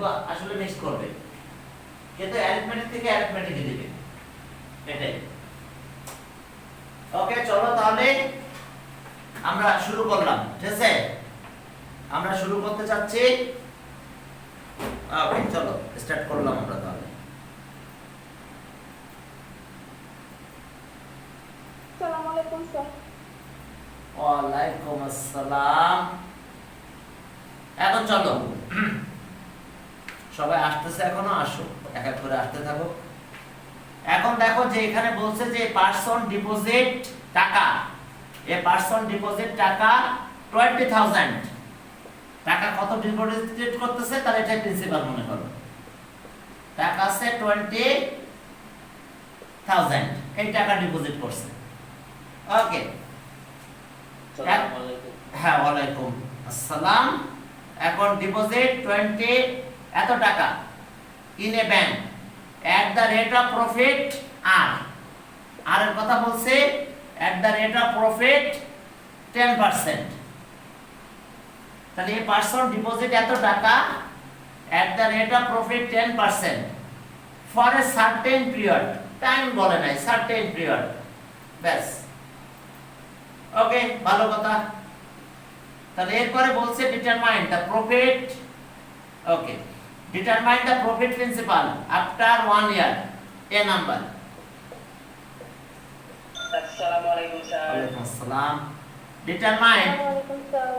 কিন্তু আসলে মিক্স করবে, কিন্তু অ্যারিথমেটিক থেকে অ্যারিথমেটিকে দিবে, এটাই। ওকে, চলো তাহলে আমরা শুরু করলাম, ঠিক আছে? আমরা শুরু করতে চাচ্ছি। ওকে, চলো স্টার্ট করলাম আমরা তাহলে। আসসালামু আলাইকুম স্যার। ওয়ালাইকুম আসসালাম। এখন চলো, সবাই আসতেছে, এখনো আসো, এক এক করে আসতে থাকো। এখন দেখো যে এখানে বলছে যে পার্সন ডিপোজিট টাকা, এ পার্সন ডিপোজিট টাকা 20,000 টাকা। কত ডিপোজিট করতেছে? তাহলে এটা প্রিন্সিপাল মনে করো, টাকা আছে 20,000, এই টাকা ডিপোজিট করছে। ওকে, হ্যাঁ, ওয়ালাইকুম আসসালাম। এখন ডিপোজিট 20 এত টাকা in a bank at the rate of profit আর এর কথা বলছে at the rate of profit 10%। তাহলে এই পার্সন ডিপোজিট এত টাকা at the rate of profit 10% for a certain period, time বলে নাই, certain period, ব্যাস। ওকে, ভালো কথা। তাহলে এরপরে বলছে determine the profit. Okay, determine the profit principal after 1 year, a number. Assalamualaikum sir. Walaikum assalam. Determine. ওয়ালাইকুম sir.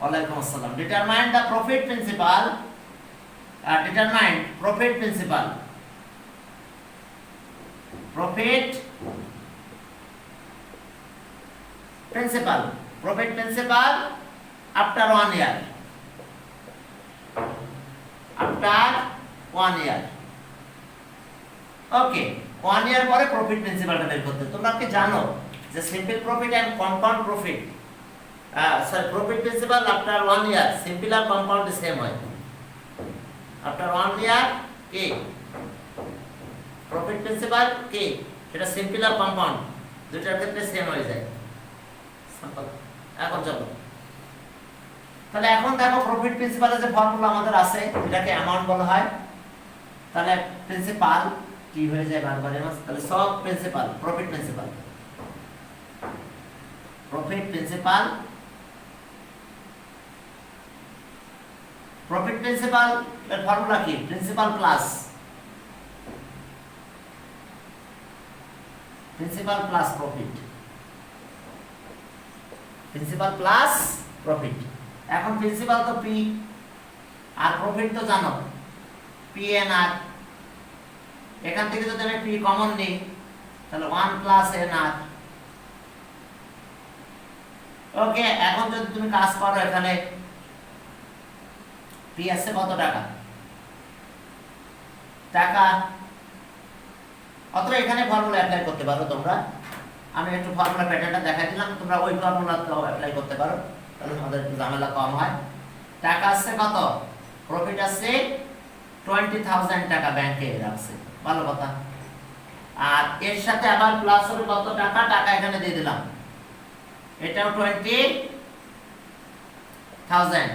Walaikum assalam. Determine the profit principal. Determine profit principal. Profit principal. Profit principal after 1 year. After 1 year. Okay, 1 year পরে profit প্রিন্সিপালটা বের করতে। তোমরা কি জানো যে simple profit and compound profit, sorry, profit principal after 1 year simple আর compound same হয়। আফটার 1 ইয়ার কি প্রফিট প্রিন্সিপাল কি সেটা সিম্পল আর কম্পাউন্ড দুটার ক্ষেত্রে সেম হয়ে যায়। সিম্পল। এখন চলো, তাহলে এখন দেখো প্রফিট প্রিন্সিপালের যে ফর্মুলা আমাদের আছে, এটাকে অ্যামাউন্ট বলা হয়। তাহলে প্রিন্সিপাল কি হয়ে যায় বারবারের মাস, তাহলে সব principal, profit principal, profit principal, profit principal এর ফর্মুলা কি? Principal plus profit, principal plus profit. এখন প্রিন্সিপাল তো পি আর প্রফিট তো জানো পি এন আর। এখান থেকে যদি আমি পি কমন নিই তাহলে 1 প্লাস এন আর। ওকে, এখন যদি তুমি কাজ করো, এখানে পি আছে কত টাকা, অথবা এখানে ফর্মুলা অ্যাপ্লাই করতে পারো তোমরা। আমি একটু ফর্মুলা প্যাটার্নটা দেখাই দিলাম, তোমরা ওই ফর্মুলাটাও অ্যাপ্লাই করতে পারো, তাহলে আমাদের একটু ঝামেলা কম হয়। টাকা আছে কত? প্রফিট আছে 20,000 টাকা ব্যাংকে রাখছে, ভালো কথা। আর এর সাথে আবার প্লাস হবে কত টাকা, টাকা এখানে দিয়ে দিলাম, এটাও 20,000।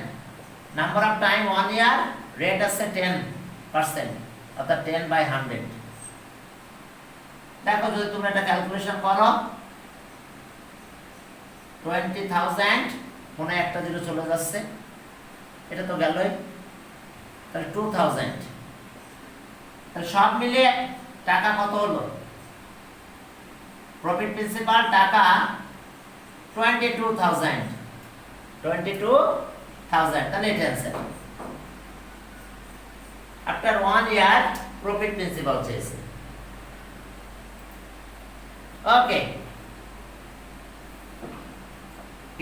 Number of time 1 year, rate আছে 10%, অর্থাৎ 10/100। দেখো যদি তুমি এটা ক্যালকুলেশন করো, 20,000 মনে একটা জিরো চলে যাচ্ছে, এটা তো গেলই, তাহলে 2,000। তাহলে সব মিলিয়ে টাকা কত হলো? প্রফিট প্রিন্সিপাল টাকা 22,000, তাহলে এটা answer. After 1 year profit principal চেয়েছে। ওকে,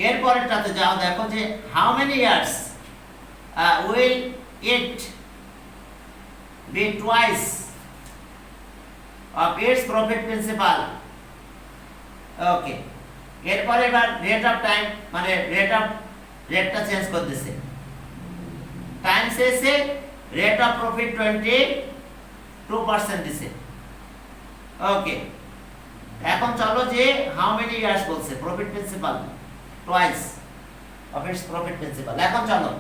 এরপরেরটাতে যাও, দেখো যে how many years will it be twice of its profit principal. Okay, এরপরে এবার রেট অফ টাইম, মানে রেটটা চেঞ্জ করে দিছে, টাইম শেষে রেট অফ প্রফিট 22% দিছে। ওকে, এখন চলো যে হাউ মেনি ইয়ার্স বলছে profit principal twice of its profit principal. এখন চলো,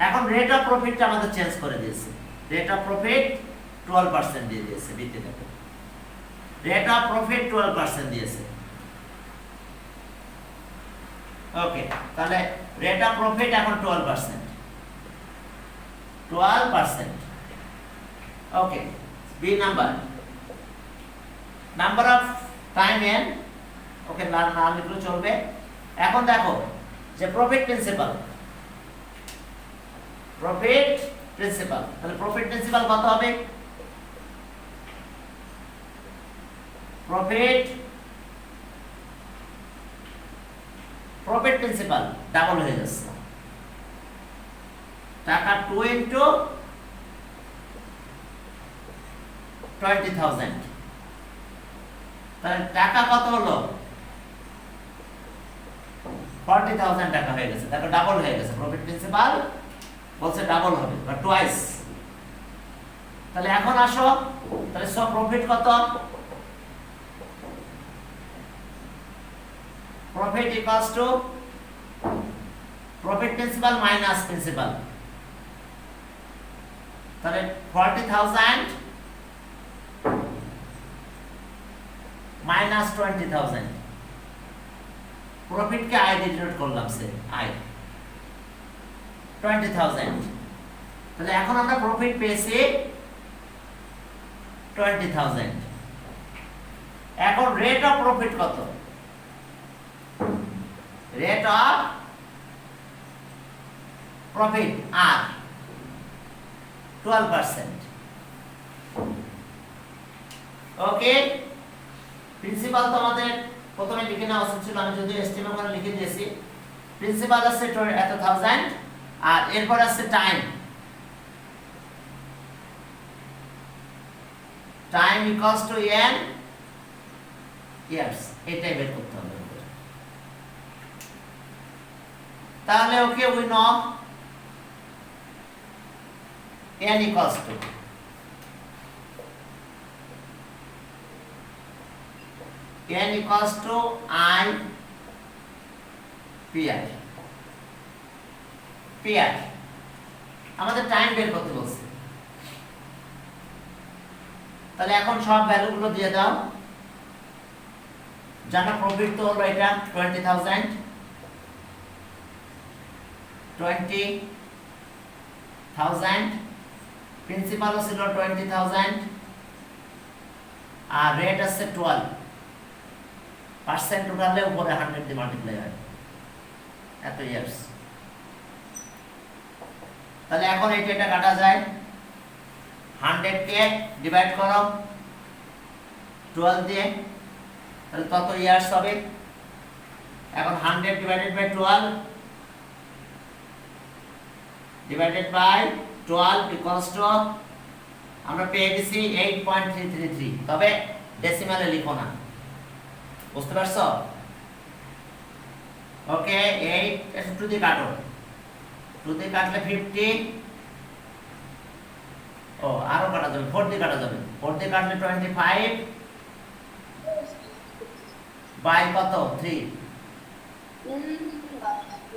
এখন রেট অফ প্রফিটটা আমাদের চেঞ্জ করে দিয়েছে, রেট অফ প্রফিট 12% দিয়ে দিয়েছে, বিতে দেখো রেট অফ প্রফিট 12% দিয়েছে। ওকে, তাহলে রেট অফ প্রফিট এখন 12%। Okay, B number of time N, okay না লিখলে চলবে। এখন দেখো যে প্রফিট প্রিন্সিপাল, তাহলে প্রফিট প্রিন্সিপাল কত হবে? প্রফিট প্রিন্সিপাল ডাবল হয়ে যাচ্ছে, টাকা 2 into 20,000, তাহলে টাকা কত হলো? 40,000 টাকা হয়ে গেছে, দেখো ডাবল হয়ে গেছে। প্রফিট প্রিন্সিপাল বলছে ডাবল হবে বা টুয়াইস। তাহলে এখন আসো, তাহলে সব প্রফিট কত? Profit equals to profit principal minus principal, তাহলে 40,000 মাইনাস 20,000, প্রফিট কে আই দিয়ে ডিনোট করলাম, সে আই 20,000। তাহলে এখন আমরা প্রফিট পেয়েছি 20,000। এখন রেট অফ প্রফিট কত? রেট অফ প্রফিট আর 12%। ওকে, প্রিন্সিপাল তো আমাদের প্রথমে লিখে নেওয়া উচিত ছিল, আমি যদি এস্টিমেট করে লিখে দিয়েছি। প্রিন্সিপাল আছে এত 1000 আর এরপর আছে time equals to n years, এটাই বের করতে হবে। তাহলে okay we know n equals to I PR, আমাদের টাইম বের করতে বলছে। তাহলে এখন সব ভ্যালুগুলো দিয়ে দাও। জানা প্রফিট তো হলো এটা 20,000, প্রিন্সিপাল ছিল 20,000 আর রেট আছে 12%, উঠালে উপরে 100 দিয়ে মাল্টিপ্লাই হয়, এত ইয়ার্স। তাহলে এখন এটা কাটা যায়, 100 কে ডিভাইড করো 12 দিয়ে, তাহলে তত ইয়ার্স হবে। এখন 100 ডিভাইডেড বাই 12 ইকুয়ালস টু আমরা পেয়ে গেছি 8.333, তবে ডেসিমালে লিখো না, বুঝতে পারছো? ওকে, 8 টু দিয়ে কাটো, 2 দিয়ে কাটলে 50, ও আরো কাটা যাবে, 4 দিয়ে কাটা যাবে, 4 দিয়ে কাটলে 25 বাই কত 3,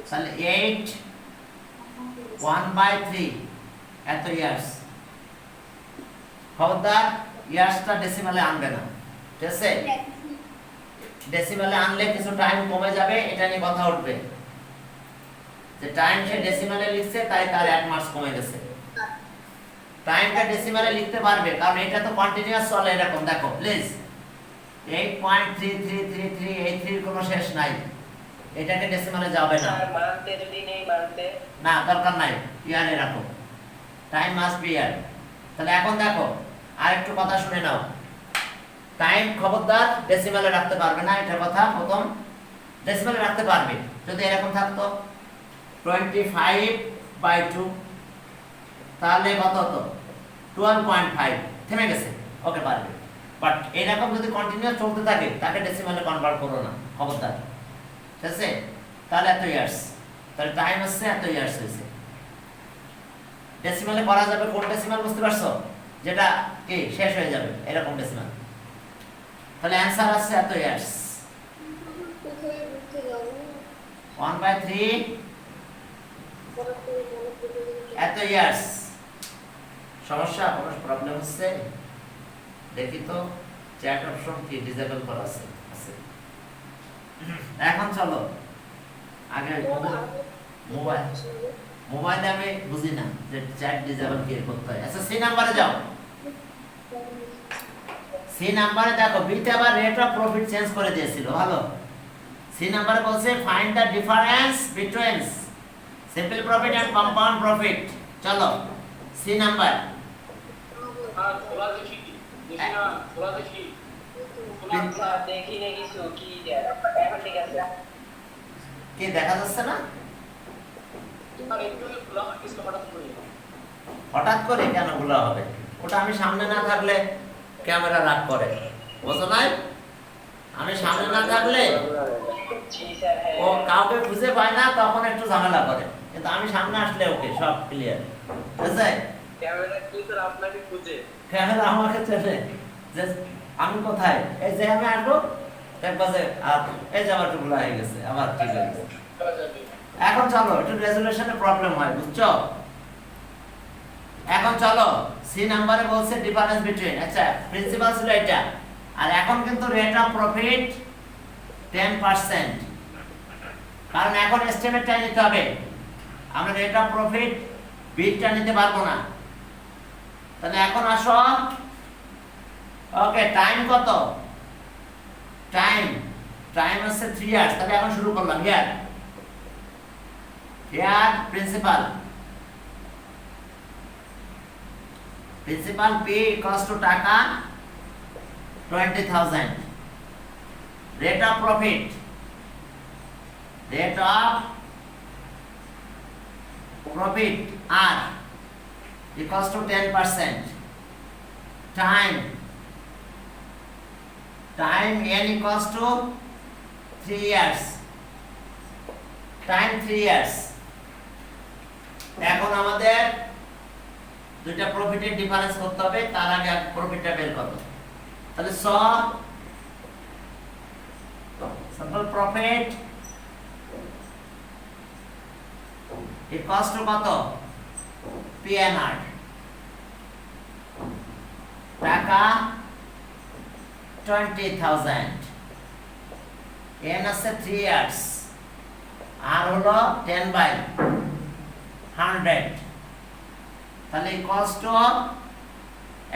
তাহলে 8 1/3 এত ইয়ার্স। খবরদার ইয়ার্সটা ডেসিমালে আনবে না, ঠিক আছে? ডেসিমালে আনলে কিছু টাইম কমে যাবে, এটা নিয়ে কথা উঠবে যে টাইম সে ডেসিমালে লিখছে তাই তার 1 মাস কমে গেছে। টাইমটা ডেসিমালে লিখতে পারবে কারণ এটা তো কন্টিনিউয়াস চলে এরকম। দেখো প্লিজ 8.3333, এই 3 কোনো শেষ নাই, এটাকে ডেসিমালে যাবে না। স্যার মানতে যদি নেই মানতে না, দরকার নাই, ইয়ারে রাখো, টাইম মাস্ট বি ইয়ার। তাহলে এখন দেখো আরেকটু কথা শুনে নাও, টাইম খবরদার ডেসিমালে রাখতে পারবে না, এটা কথা প্রথম। ডেসিমালে রাখতে পারবে যদি এরকম থাকতো 25/2, তাহলে কত হতো 12.5, থেমে গেছে, ওকে পারবে। বাট এরকম যদি কন্টিনিউয়াস চলতে থাকে তাকে ডেসিমালে কনভার্ট করো না, খবরদার, ঠিক আছে? তাহলে এত ইয়ার্স, তাহলে টাইম হচ্ছে এত ইয়ার্স হয়েছে। ডেসিমালে করা যাবে কোন ডেসিমাল, বুঝতে পারছো? যেটা কি শেষ হয়ে যাবে এরকম ডেসিমাল। তাহলে অ্যানসার আছে এত ইয়ার্স, 1/3 এত ইয়ার্স সমস্যা কোনো প্রবলেম হচ্ছে দেখি তো চ্যাট অপশন কি ডিসেবল করা আছে আছে এখন চলো আগে মোবাইল মোবাইলে আমি বুঝি না যে চ্যাট ডিসেবল কি করতে হয় আচ্ছা সি নাম্বারে যাও সি নাম্বারে দেখো বিতে আবার রেট অফ প্রফিট চেঞ্জ করে দিয়েছিল ভালো সি নাম্বারে বলছে find the difference between simple profit and compound profit চলো সি নাম্বার দেখি না কিছু কি এখন ঠিক আছে কি দেখা যাচ্ছে না হঠাৎ করে কেন ভুলা হবে ওটা আমি সামনে না থাকলে ক্যামেরা রাগ করে বুঝো নাই আমি সামনে না থাকলে জি স্যার হ্যাঁ ও কাউকে খুঁজে পায় না তখন একটু ঝামেলা করে কিন্তু আমি সামনে আসলে ওকে সব ক্লিয়ার বুঝছে ক্যামেরা কি স্যার আপনাকে খুঁজে ক্যামেরা আমাকে চেনে যে আমি কোথায় এই যে আমি আসবো তারপরে আর এই যে আমার টুকলা হয়ে গেছে আবার ঠিক হয়ে গেছে এখন চলো একটু রেজুলেশনে প্রবলেম হয় বুঝছো এখন চলো সি নাম্বারে বলছে ডিফারেন্স বিটুইন আচ্ছা প্রিন্সিপাল ছিল এটা আর এখন কিন্তু রেট অফ প্রফিট 10% কারণ এখন এস্টিমেটটা নিতে হবে আমরা রেট অফ প্রফিট বিটটা নিতে পারবো না তাহলে এখন আসো ওকে টাইম কত টাইম টাইম হচ্ছে 3 ইয়ার্স তাহলে এখন শুরু করলাম here principal Principal P equals to টাকা 20,000 rate of profit R equals to 10% time N equals to 3 years time 3 years এখন আমাদের দুইটা প্রফিটের ডিফারেন্স করতে হবে তার আগে প্রফিটটা বের করতে তাহলে সিম্পল প্রফিট ইকুয়ালস টু কত পিএনআর টাকা 20,000 এন আছে 3 ইয়ার্স আর হলো 10/100 তাহলে কস্ট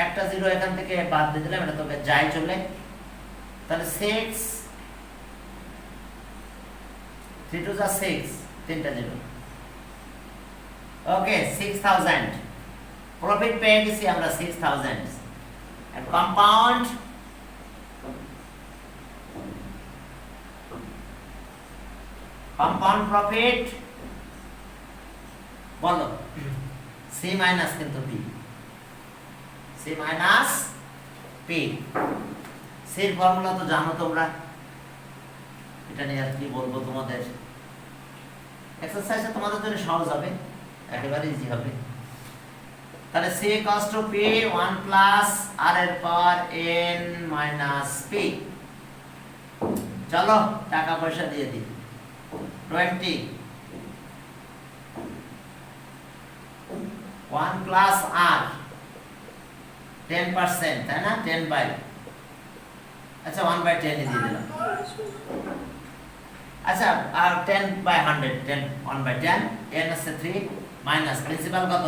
একটা জিরো এখান থেকে বাদ দিয়ে দিলাম এটা তবে যাই চলে তাহলে 6 3 2 6 তিনটা জিরো ওকে 6,000 প্রফিট পেয়ে গেছি আমরা 6,000 এন্ড কম্পাউন্ড প্রফিট বলো C minus কিন্তু P C minus P C এর ফর্মুলা তো জানো তোমরা এটা নিয়ে আর কি বলবো তোমাদের এক্সারসাইজে তোমাদের জন্য সহজ হবে একেবারে ইজি হবে তাহলে C equals to P 1 plus R এর পাওয়ার N minus P চলো টাকা পয়সা দিয়ে দিই 20 1 plus R 10% তাই না 10 by আচ্ছা 1/10 দিয়ে দিলাম আচ্ছা আর 10/100 10 1/10 n আছে 3 মাইনাস প্রিন্সিপাল কত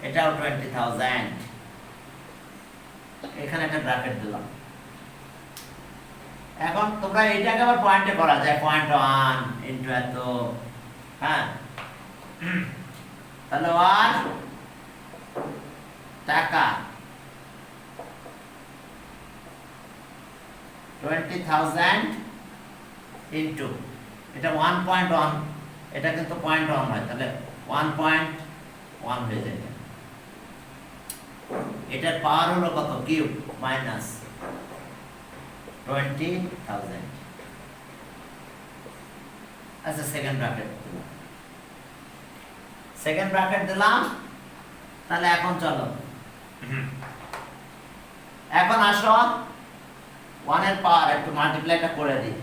এটাও 20,000 এখানে একটা ব্র্যাকেট দিলাম এখন তোমরা এইটাকে আবার পয়েন্টে করা যায় 0.1 ইনটু এত হ্যাঁ তাহলে আর টাকা 20,000 ইনটু এটা 1.1 এটা কিন্তু 0.1 হয় তাহলে 1.1 হয়ে যায় এটার পাওয়ার হলো কত কিউব মাইনাস 20,000 আচ্ছা সেকেন্ড ব্র্যাকেট দিলাম তাহলে এখন চলো এখন আসো 1 এর পাওয়ার একটু মাল্টিপ্লাইটা করে দিই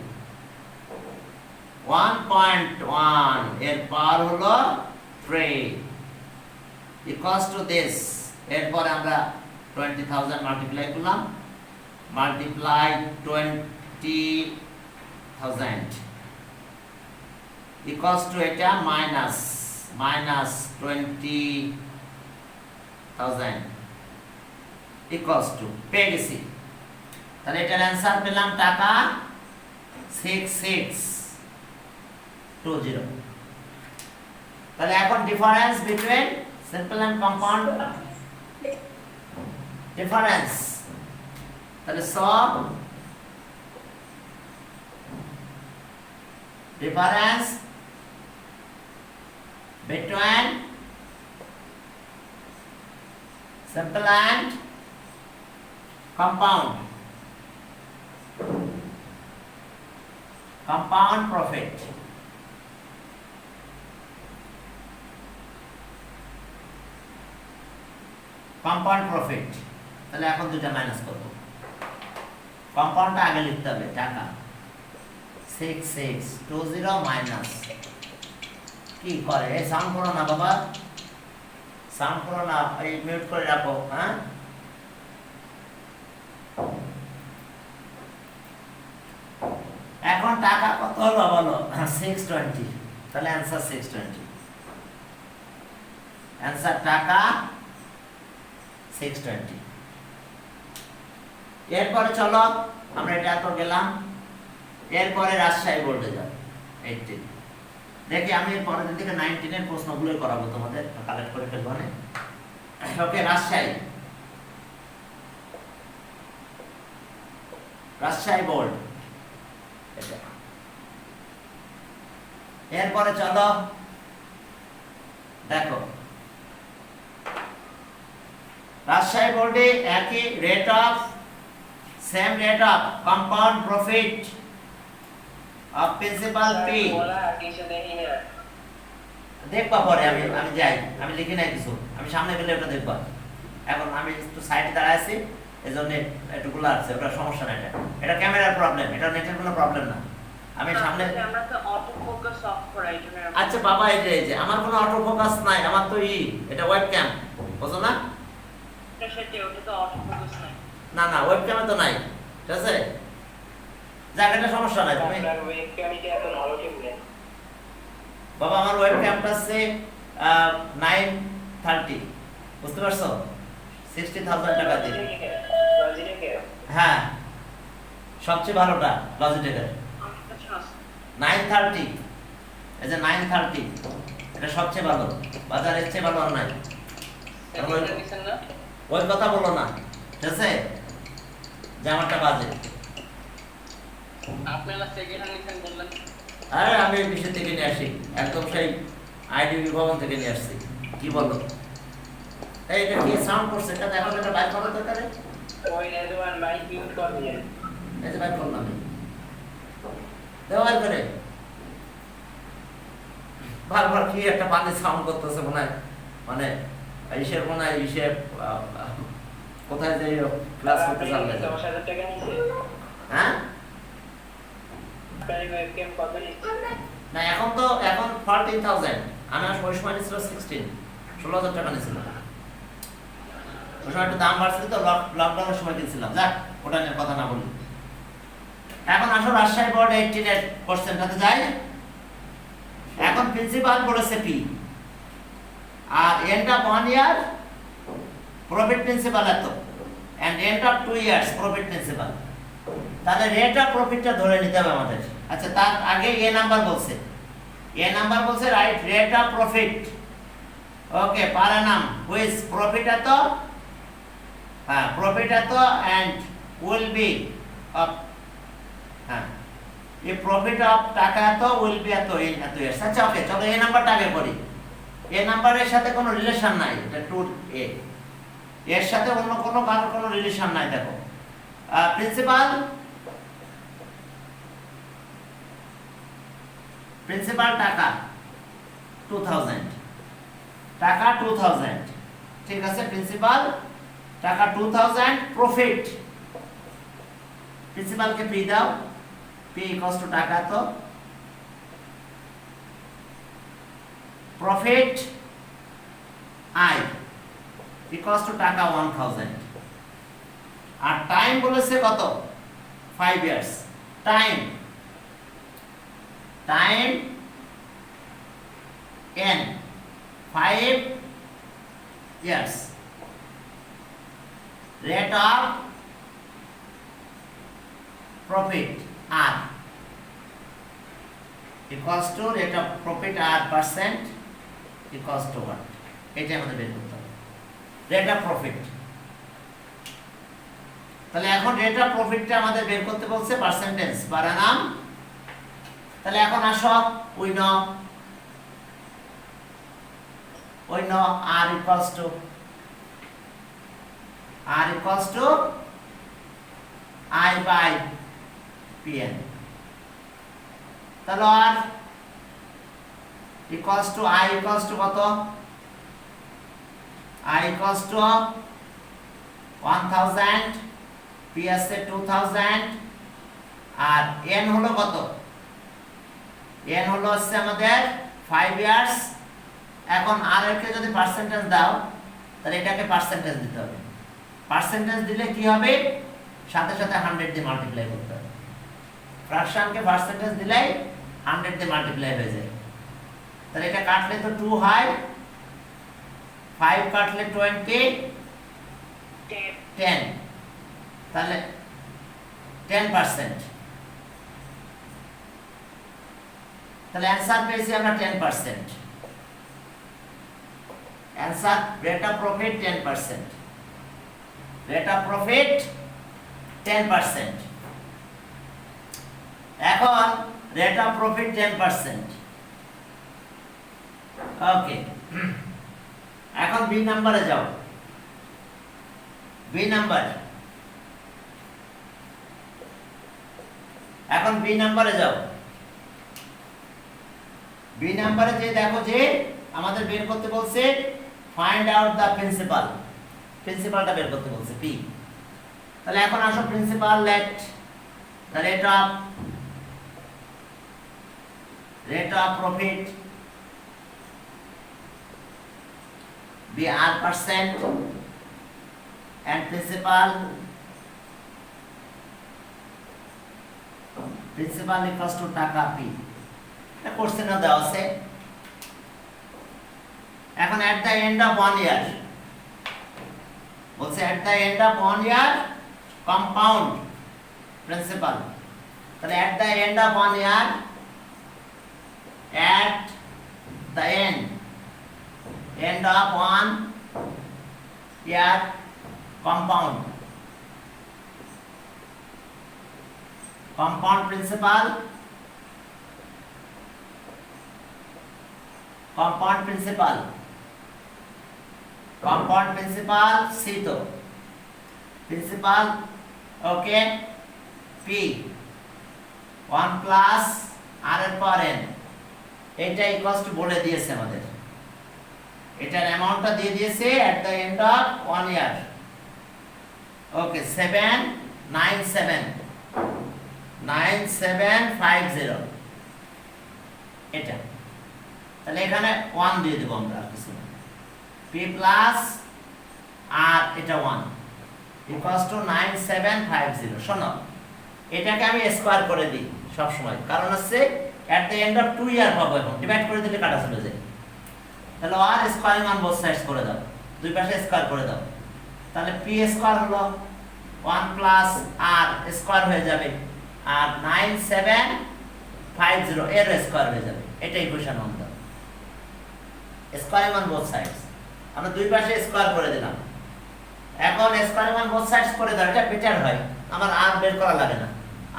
1.1 এর পাওয়ার হলো 3 ইকুয়ালস টু দিস। এরপরে আমরা 20,000 মাল্টিপ্লাই করলাম, মাল্টিপ্লাই 20,000 ইকুয়ালস টু এটা মাইনাস 20,000 ইকুয়ালস টু পেয়ে গেছি। তাহলে এটার অ্যান্সার পেলাম টাকা 6620। তাহলে এখন difference between simple and compound difference, তাহলে সব difference between simple and compound profit, compound profit। তাহলে এখন দুটো মাইনাস করব, কম্পাউন্ডটা আগে লিখতে হবে, টাকা 6620 মাইনাস কি করে, এই সাউন্ড করো না বাবা, সাউন্ড করো না, এই মিউট করে রাখো। হ্যাঁ, এখন টাকা কত হলো বলো? 620। তাহলে অ্যান্সার 620, অ্যান্সার টাকা 620। এরপরে চলো আমরা এটা তো গেলাম, এরপরে রাজশাহী বোর্ডে যাব 18। দেখি আমি পরের দিন থেকে 19 এর প্রশ্নগুলোই করাবো, তোমাদের কালেক্ট করে ফেলবো না। ওকে, রাজশাহী বোর্ড। এরপরে চলো দেখো, রাজশাহী বোর্ডে একই rate of same rate of compound profit of principal P. দেখবা পরে, আমি যাই, আমি লিখি নাই কিছু, আমি সামনে গেলে ওটা দেখবা। এখন আমি একটু সাইডে দাঁড়ায় আছি, এজন্য একটু গুলো আছে, ওটা সমস্যা না, এটা ক্যামেরার প্রবলেম, এটা নেটের কোনো প্রবলেম না। আমি সামনে আমরা তো অটো ফোকাস অফ করাই জন্য। আচ্ছা বাবা, এই যে আমার কোনো অটো ফোকাস নাই, আমার তো এটা ওয়েবক্যাম, বুঝছো না? এটা সেটা, ওটা তো অটো ফোকাস নাই। না না, ওয়েবক্যামে তো নাই, ঠিক আছে, জায়গাটা সমস্যা নাই। তুমি আপনার ওয়েবক্যামটা এত ভালো ঠিক নেই বাবা, আমার ওয়েবক্যামটা আছে 930, বুঝতে পারছো? 60,000 টাকা দিয়ে। হ্যাঁ, সবচেয়ে ভালোটা লজিটেকের 930, এই যে 930, এটা সবচেয়ে ভালো, বাজারের চেয়ে ভালো আর নাই। ওই কথা বলো না, ঠিক আছে, যে আমারটা বাজে। আপনারা সেকেন্ড হ্যান্ড নিছেন বললেন। আরে আমি বিশেষ থেকে নিয়ে আসি, একদম সেই আইডিবি ভবন থেকে নিয়ে আসছি। কি বলো? এটা কি সাউন্ড করছে? এটা দেখো, এটা বাইক করা দরকার। ওই রেজওয়ান বাইক মিউট করে দিয়েন। এই যে বাইক করলাম আমি, দেওয়ার করে বারবার কি একটা পানি সাউন্ড করতেছে, মনে হয় মানে হিসেব, মনে হয় হিসেব কোথায় যে ক্লাস করতে চালবে। 10,000 টাকা নিছে। হ্যাঁ, আপনার ওয়েবক্যাম কত নিচ্ছে? না এখন 14,000, আমি ওই সময় নিছিল 16,000 টাকা নিয়েছিল। ওই সময় একটু দাম বাড়ছিল তো, লকডাউনের সময় কিনছিলাম। যাক, ওটা নিয়ে কথা না বলি। এখন আসো রাজশাহী বোর্ড 18 এর কোশ্চেনটাতে যাই। এখন প্রিন্সিপাল বলেছে পি, আর end of 1 year profit principal এত, end end of 2 years profit principal. তাহলে রেট অফ প্রফিটটা ধরে নিতে হবে আমাদের। আচ্ছা, তার আগে এ নাম্বার বলছে, right rate of profit, okay, per annum which profit এত, হ্যাঁ প্রফিট এত, এন্ড উইল বি অফ, হ্যাঁ এই প্রফিট অফ টাকা এত, উইল বি এত ইন এত ইয়ার্স। আচ্ছা ওকে, চলো এই নাম্বারটা আগে করি। এই নাম্বারের সাথে কোনো রিলেশন নাই, এটা টু এ, এর সাথে অন্য কোনো রিলেশন নাই। দেখো প্রিন্সিপাল টাকা 2000, টাকা 2000, ঠিক আছে, প্রিন্সিপাল টাকা 2000, প্রফিট, প্রিন্সিপালকে পি দাও, পি ইকুয়ালস টু টাকা, তো প্রফিট আই ইকুয়ালস টু টাকা 1000 আর টাইম বলেছে কত 5 years time n 5 years rate of profit r equals to rate of profit r percent equals to what এটা আমাদের বের করতে হবে রেট অফ প্রফিট তাহলে এখন রেট অফ প্রফিটটা আমাদের বের করতে বলছে পার্সেন্টেজ বানাম তাহলে এখন আসো we know r equals to I by pn তাহলে r equals to I equals to কত I equals to 1000 ps এ 2000 আর n হলো কত n হলো হচ্ছে আমাদের 5 ইয়ার্স এখন আর এর কে যদি পার্সেন্টেজ দাও তাহলে এটাকে পার্সেন্টেজ দিতে হবে পার্সেন্টেজ দিলে কি হবে সাথে সাথে 100 দিয়ে মাল্টিপ্লাই করতে হবে ফ্র্যাকশনকে পার্সেন্টেজ দিলে 100 দিয়ে মাল্টিপ্লাই হয়ে যায় তাহলে এটা কাটলে তো 2 হয় 5 কাটলে 20 10 তাহলে 10% তাহলে অ্যানসার পেয়েছি আমরা 10% answer rate of profit 10% rate of profit 10% এখন রেট অফ প্রফিট 10% ওকে এখন বি নম্বরে যাও বি নাম্বার এখন বি নম্বরে যাও বি নম্বরে যে দেখো যে আমাদের বের করতে বলছে ফাইন্ড আউট দা প্রিন্সিপালটা বের করতে বলছে পি তাহলে এখন আসো principal let the rate of profit be r% and principal equals to টাকা p এটা কোশ্চেনে দেওয়া আছে এখন at the end of 1 year বলছে at the end of 1 year compound principal তাহলে at the end of 1 year at the end of 1 year compound principal C to principal okay P 1 plus R এর পর n এটা equals to বলে দিয়েছে আমাদের এটার অ্যামাউন্টটা দিয়ে দিয়েছে at the end of 1 year ওকে 9750 এটা তাহলে এখানে 1 দিয়ে দেব আমরা কিছু না p প্লাস আর এটা 1 ইকুয়ালস টু 9750 শোনো এটাকে আমি স্কয়ার করে দিই সব সময় কারণ হচ্ছে at the end of 2 year পাবো এখন ডিভাইড করে দিলে কাটা চলে যায় তাহলে r স্কয়ারিং অন বোথ সাইডস করে দাও দুই পাশে স্কয়ার করে দাও তাহলে p স্কয়ার হলো 1 প্লাস r স্কয়ার হয়ে যাবে আর 9750 এর স্কয়ার হয়ে যাবে এটা equation number squaring on both sides আমরা দুই পাশে স্কয়ার করে দিলাম এখন স্কয়ারিং অন বোথ সাইডস করে দাও এটা বেটার হয় আমার r বের করা লাগে না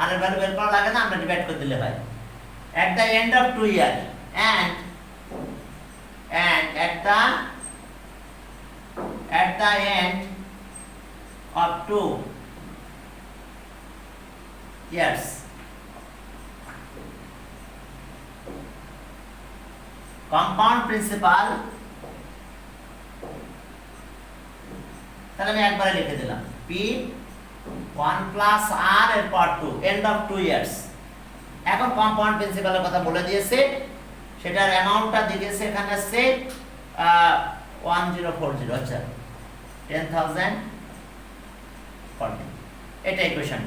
r এর ভ্যালু বের করা লাগে না আমরা ডিভাইড করে দিলে হয় at the end of 2 year and at the end of 2 years compound principal তাহলে আমি একবারে লিখে দিলাম p 1 plus r এর পর 2 end of 2 years এখন কম্পাউন্ড প্রিন্সিপালের কথা বলে দিয়েছে সেটার অ্যামাউন্টটা দিয়েছে এখানে আছে 1040 আচ্ছা 10,040 এটা ইকুয়েশন 2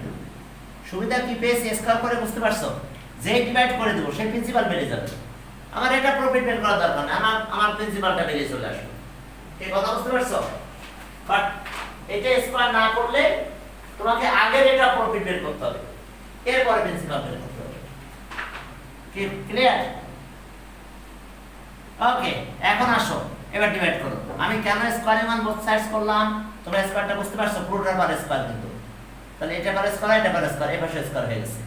সুবিধা কি পেয়েছি স্কয়ার করে বুঝতে পারছো যে ডিভাইড করে দেব সেই প্রিন্সিপাল বেড়ে যাবে আমার এটা প্রফিট বের করা দরকার না আমার প্রিন্সিপালটা বেরিয়ে চলে আসবে এই কথা বুঝতে পারছো বাট এটা স্কয়ার না করলে তোমাকে আগে এটা প্রফিট বের করতে হবে এরপরে প্রিন্সিপাল বের করতে হবে কি ক্লিয়ার ওকে এখন আসো এবার ডিভাইড করো আমি কেন স্কয়ারের মান বোথ সাইডস করলাম তোমরা স্কয়ারটা বুঝতে পারছো পুরোটা পার স্কয়ার কিন্তু তাহলে এটা পার স্কয়ার এটা পার স্কয়ার এই পাশে স্কয়ার হয়ে গেছে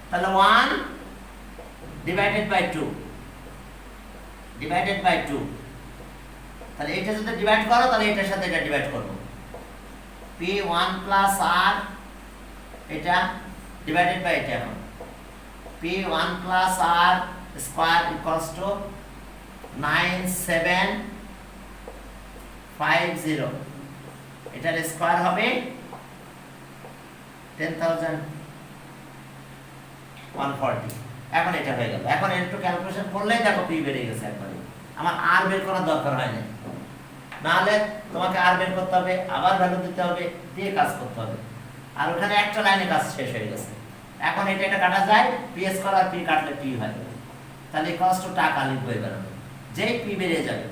তাহলে 1 ডিভাইডেড বাই 2 ডিভাইডেড বাই 2 তাহলে এটা যদি ডিভাইড করো তাহলে এটার সাথে এটা ডিভাইড করব p1 প্লাস r এটা ডিভাইডেড বাই এটা এখন p1 plus r square equals to 9750 এটার স্কয়ার হবে 10,140 এখন এটা হয়ে গেল এখন একটু ক্যালকুলেশন করলেই দেখো p বেরিয়ে গেছে একবারে আমার r বের করার দরকার হয় না নাহলে তোমাকে r বের করতে হবে আবার ভ্যালু দিতে হবে দিয়ে কাজ করতে হবে আর ওখানে একটা লাইনে কাজ শেষ হয়ে গেছে এখন এটা কাটা যায় p স্কয়ার আর p কাটলে p হয় তাহলে ইকুয়ালস টু টাকা লিখবো এবার যেই p বেরিয়ে যাবে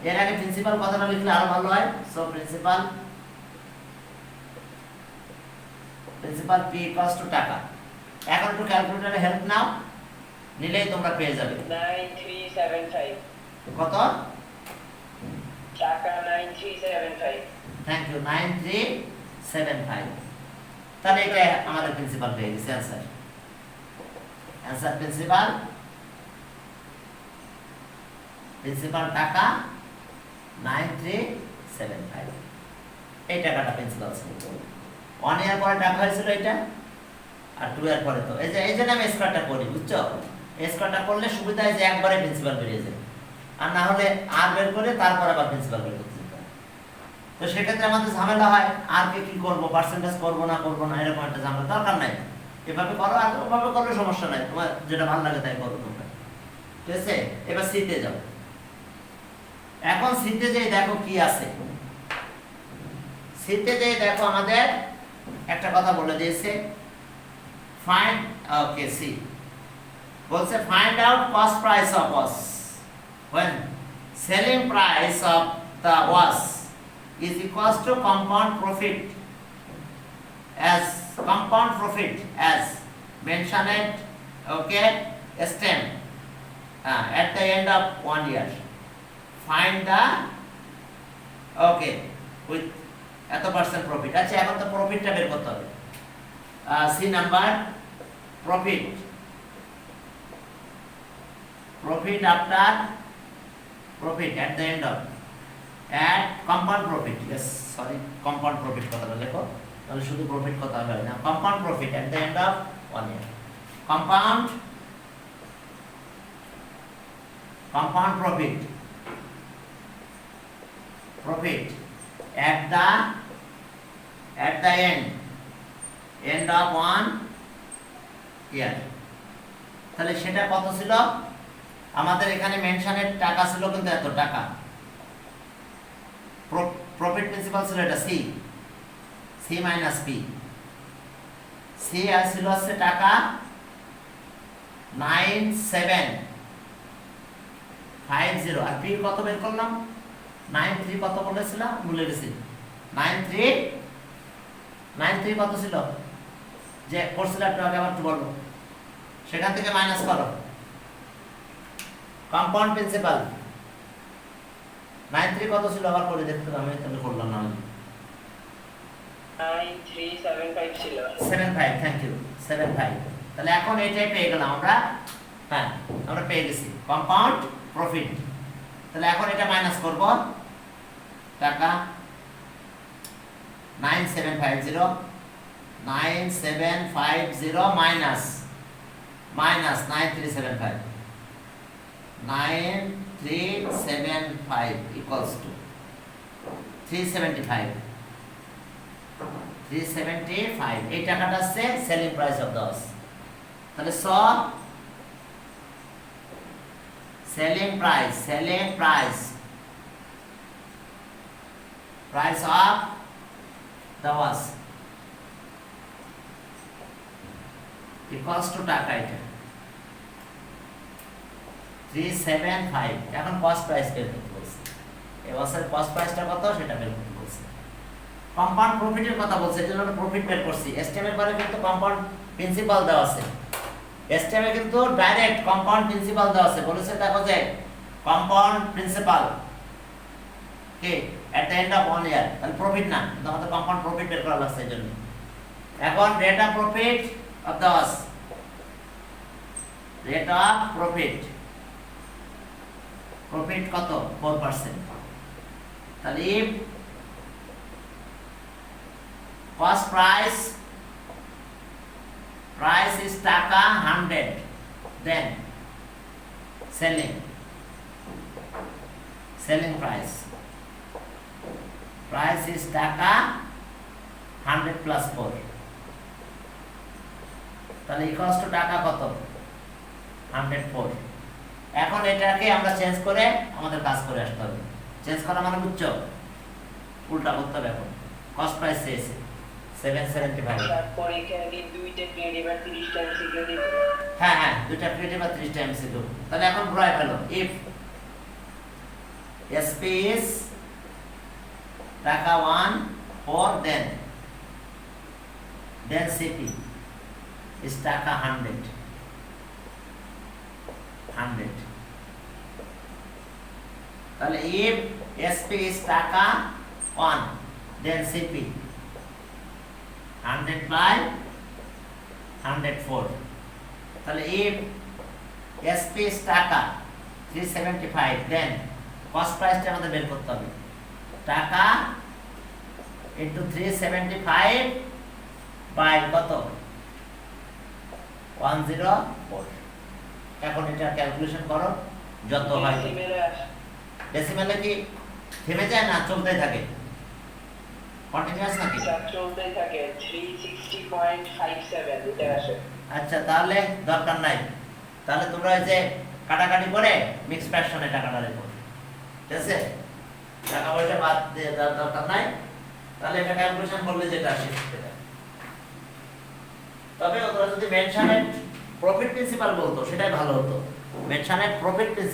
এর আগে প্রিন্সিপাল কথাটা লিখলে আরো ভালো হয় so principal p equals to টাকা এখন একটু ক্যালকুলেটরে হেল্প নাও নিলেই তোমরা পেয়ে যাবে 9375 কত টাকা 9375 থ্যাংক ইউ 9375 তাহলে এটা আমাদের প্রিন্সিপাল পেয়ে গেছে অ্যানসার প্রিন্সিপাল টাকা 9375 এই টাকাটা প্রিন্সিপাল ছিল 1 ইয়ার পরে টাকা হয়েছিল এটা আর 2 ইয়ার পরে তো এই যে আমি স্কয়ারটা করি বুঝছো স্কয়ারটা করলে সুবিধা হয় যে একবারে প্রিন্সিপাল বেরিয়ে যায় আর না হলে আর বের করে তারপর আবার প্রিন্সিপাল বের করতে হয় তো সেক্ষেত্রে আমাদের ঝামেলা হয় আর কে কি করব পার্সেন্টেজ করব না এরকম একটা ঝামেলা দরকার নাই এভাবে করো আর ওভাবে করলে সমস্যা নাই তোমার যেটা ভালো লাগে তাই করো তোমরা ঠিক আছে এবার সিতে যাও এখন সিতে যাই দেখো কি আছে সিতে যাই দেখো আমাদের একটা কথা বলে দিয়েছে ফাইন্ড ওকে সি বলছে find out cost price of wash when selling price of the wash is equals to compound profit as mentioned okay stem at the end of 1 year find the okay with এত percent profit আচ্ছা এখন তো প্রফিটটা বের করতে হবে C number profit after profit at the end of at compound profit yes sorry compound profit কথাটা লেখো তাহলে শুধু প্রফিট কথা হবে না compound profit at the end of 1 year compound profit at the end of 1 year তাহলে সেটা কত ছিল আমাদের এখানে মেনশনের টাকা ছিল কিন্তু এত টাকা প্রফিট প্রিন্সিপাল ছিল এটা সি মাইনাস পি সি ছিল আছে টাকা 9750 আর পি কত বের করলাম 93 কত বলেছিলাম ভুলে গেছি 93 কত ছিল যে করছিলাম একটু আগে আবার একটু বলবো সেখান থেকে মাইনাস করো কম্পাউন্ড প্রিন্সিপাল 93 কত ছিল আবার করে দেখতে আমি তাহলে করলাম না 9375 ছিল 75 থ্যাংক ইউ 75 তাহলে এখন এইটাই পেয়ে গেলাম আমরা হ্যাঁ আমরা পেয়ে গেছি কম্পাউন্ড প্রফিট তাহলে এখন এটা মাইনাস করব টাকা 9750 মাইনাস 9375 9375 equals to 375 এই টাকাটা আছে সেলিং প্রাইস অফ দস তাহলে selling price price of the watch equals to টাকা, এটা 375। এখন কস্ট প্রাইস বের করতে বলছে, এই বছরের কস্ট প্রাইসটা কত সেটা বের করতে বলছে। কম্পাউন্ড প্রফিটের কথা বলছে, এর জন্য প্রফিট বের করছি। এসটিএম এর পরে কিন্তু কম্পাউন্ড প্রিন্সিপাল দেওয়া আছে, এসটিএম এ কিন্তু ডাইরেক্ট কম্পাউন্ড প্রিন্সিপাল দেওয়া আছে। বলেছে দেখো যে compound principal K at the end of 1 ইয়ার, তাহলে প্রফিট না, কিন্তু আমাদের কম্পাউন্ড প্রফিট বের করা লাগছে এর জন্য। এখন rate of profit of the watch, rate of profit, profit কত 4%। তাহলে if cost price is টাকা 100, then selling price is টাকা 100 plus 4, তাহলে ইকুয়ালস টু টাকা কত 104। এখন এটাকে আমরা চেঞ্জ করে আমাদের কাজ করে আসতে হবে। চেঞ্জ করা মানে বুঝছো, উল্টা করতে হবে। এখন কস্ট প্রাইস চেয়েছে 775। তারপর এখানে দুইটা ক্রেডিট আর 30 টাইম সিকিউর দিতে। হ্যাঁ হ্যাঁ, দুইটা ক্রেডিট বা 30 টাইম সিকিউর। তাহলে এখন ঘুরাই ফেলো। ইফ SP is টাকা 1 4, then CP is টাকা 100। তাহলে if SP is টাকা 1, then CP 100 by 104। তাহলে if SP is টাকা 375, then কস্ট প্রাইসটা আমাদের বের করতে হবে। টাকা ইনটু 375 বাই কত 104। এখন এটা ক্যালকুলেশন করো, যত হয়। ডেসিমেলে কি থেমে যায় না, চলতেই থাকে, কন্টিনিউয়াস নাকি? চলতেই থাকে 360.57 এটা আসে। আচ্ছা, তাহলে দরকার নাই। তাহলে তোমরা এই যে কাটাকাটি করে মিক্স ফ্র্যাকশনে টাকাটা রেখো, ঠিক আছে? টাকা পয়সা বাদ দিয়ে দরকার নাই। তাহলে এটা ক্যালকুলেশন করলে যেটা আসে সেটা। তবে ওরা যদি মেনশনের প্রফিট প্রিন্সিপাল বলতো সেটাই ভালো হতো। মেনশনের প্রফিট প্রিন্সিপাল